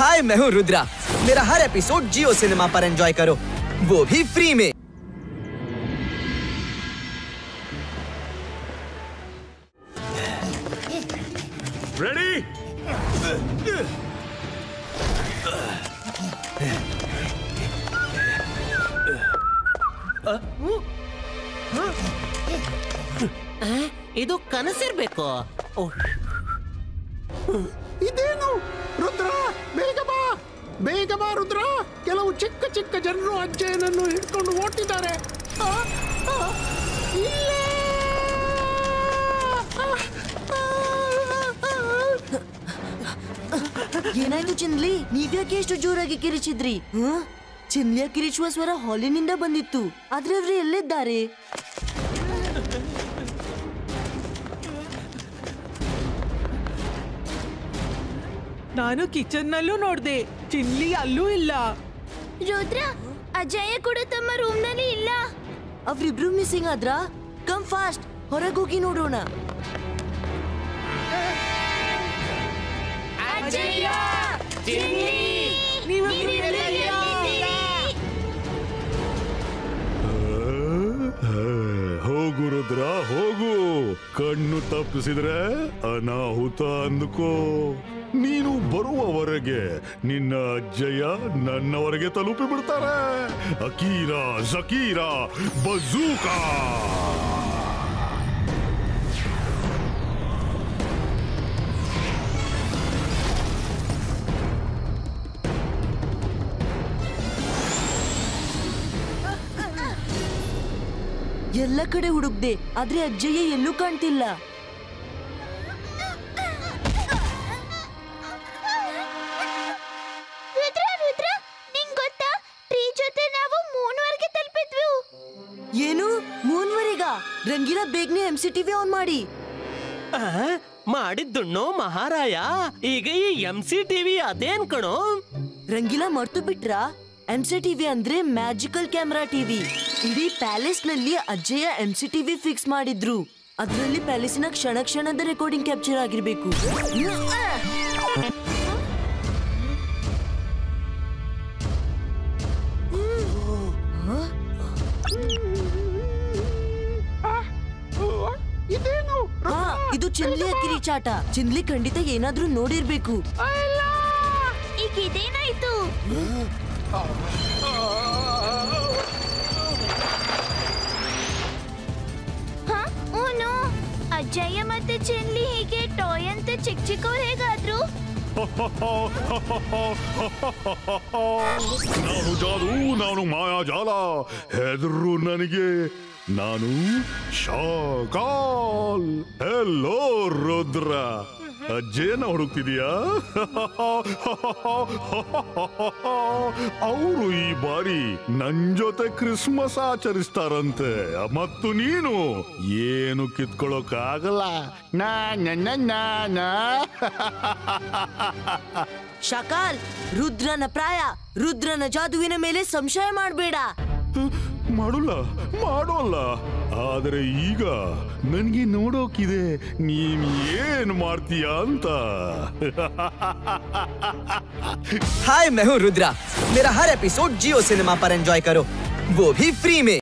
हाय, मैं हूँ रुद्रा। मेरा हर एपिसोड जियो सिनेमा पर एंजॉय करो, वो भी फ्री में। रेडी? ಇದು ಕನಸಿರ್ಬೇಕು. ಇದೇನು ರುದ್ರ, ಬೇಗ ಬಾ, ಬೇಗ ಬಾ ರುದ್ರ. ಕೆಲವು ಚಿಕ್ಕ ಚಿಕ್ಕ ಜನರು ಅಜ್ಜಯ್ಯನನ್ನು ಹಿಡ್ಕೊಂಡು ಓಡ್ತಿದ್ದಾರೆ. ಏನಾಯ್ತು ಚಿನ್ಲಿ? ನೀವ್ಯಾಕೆ ಎಷ್ಟು ಜೋರಾಗಿ ಕಿರಿಚಿದ್ರಿ? ಚಿನ್ಲಿಯ ಕಿರಿಚುವ ಸ್ವರ ಹಾಲಿನಿಂದ ಬಂದಿತ್ತು, ಆದ್ರೆ ಅವ್ರು ಎಲ್ಲಿದ್ದಾರೆ? ನಾನು ಕಿಚನ್ ನಲ್ಲೂ ನೋಡ್ದೆ, ಚಿನ್ಲಿ ಅಲ್ಲೂ ಇಲ್ಲ. ರುದ್ರ, ಅಜಯ್ ಕೂಡ ತಮ್ಮ ರೂಮ್ ನಲ್ಲಿ ಇಲ್ಲ. ಅವ್ರಿಬ್ರು ಮಿಸ್ಸಿಂಗ್ ಆದ್ರ? ಕಮ್ ಫಾಸ್ಟ್, ಹೊರಗೋಗಿ ನೋಡೋಣ. ಹೋಗು ರುದ್ರ, ಹೋಗು. ಕಣ್ಣು ತಪ್ಪಿಸಿದ್ರೆ ಅನಾಹುತ ಅಂದುಕೋ. ನೀನು ಬರುವವರೆಗೆ ನಿನ್ನ ಅಜ್ಜಯ್ಯ ನನ್ನವರೆಗೆ ತಲುಪಿ ಬಿಡ್ತಾರೆ. ಅಕೀರಾ ಜಕೀರಾ ಬಜೂಕಾ. ಎಲ್ಲ ಕಡೆ ಹುಡುಕ್ದೆ, ಆದ್ರೆ ಅಜ್ಜಯ್ಯ ಎಲ್ಲೂ ಕಾಣ್ತಿಲ್ಲ. ಏನು ಮೂನ್ವರೆಗ? ರಂಗಿಲ ಬೇಗನೆ MCTV ಆನ್ ಮಾಡಿ. ಮಾಡಿದ್ದುಣ್ಣು ಮಹಾರಾಯ. ಈಗ ಈ MCTV ಅದೇನ್ ಕಣೋ? ರಂಗಿಲ ಮರ್ತು ಬಿಟ್ರಾ? MCTV ಅಂದ್ರೆ ಮ್ಯಾಜಿಕಲ್ ಕ್ಯಾಮೆರಾ ಟಿವಿ. ಇಡೀ ಪ್ಯಾಲೇಸ್ ನಲ್ಲಿ ಅಜ್ಜಯ್ಯ MCTV ಫಿಕ್ಸ್ ಮಾಡಿದ್ರು. ಅದರಲ್ಲಿ ಪ್ಯಾಲೇಸಿನ ಕ್ಷಣ ಕ್ಷಣದ ರೆಕಾರ್ಡಿಂಗ್ ಕ್ಯಾಪ್ಚರ್ ಆಗಿರ್ಬೇಕು. ಇದು ಚಿನ್ಲಿಯ ಕಿರಿಚಾಟ. ಚಿನ್ಲಿ ಖಂಡಿತ ಏನಾದ್ರೂ ನೋಡಿರ್ಬೇಕು. ಈಗ ಇದೇನಾಯ್ತು? ಅಜ್ಜಯ್ಯ ಮತ್ತೆ ಚಿನ್ಲಿ ಹೀಗೆ ಟಾಯ್ ಅಂತ ಚಿಕ್ಕ ಚಿಕ್ಕವ್ರು ಹೇಗಾದ್ರು? ನಾನು ಜಾದು, ನಾನು ಮಾಯಾಜಾಲ. ಹೆದರು ನನಗೆ. ನಾನು ಶಾಕಾಲ್. ಹೆಲೋ ರುದ್ರ, ಅಜ್ಜೇನ ಹುಡುಕ್ತಿದೀಯಾ? ಅವರು ಈ ಬಾರಿ ನನ್ ಜೊತೆ ಕ್ರಿಸ್ಮಸ್ ಆಚರಿಸ್ತಾರಂತೆ. ಮತ್ತು ನೀನು ಏನು ಕಿತ್ಕೊಳ್ಳೋಕಾಗಲ್ಲ. ಶಕಾಲ್, ರುದ್ರನ ಪ್ರಾಯ, ರುದ್ರನ ಜಾದುವಿನ ಮೇಲೆ ಸಂಶಯ ಮಾಡಬೇಡ. ಮಾಡೋಲ್ಲ. ಆದರೆ ಈಗ ನನ್ಗೆ ನೋಡೋಕಿದೆ ನೀನ್ ಏನ್ ಮಾಡ್ತೀಯ ಅಂತ. हाय, मैं हूँ रुद्रा। मेरा हर एपिसोड जियो सिनेमा पर एंजॉय करो, वो भी फ्री में।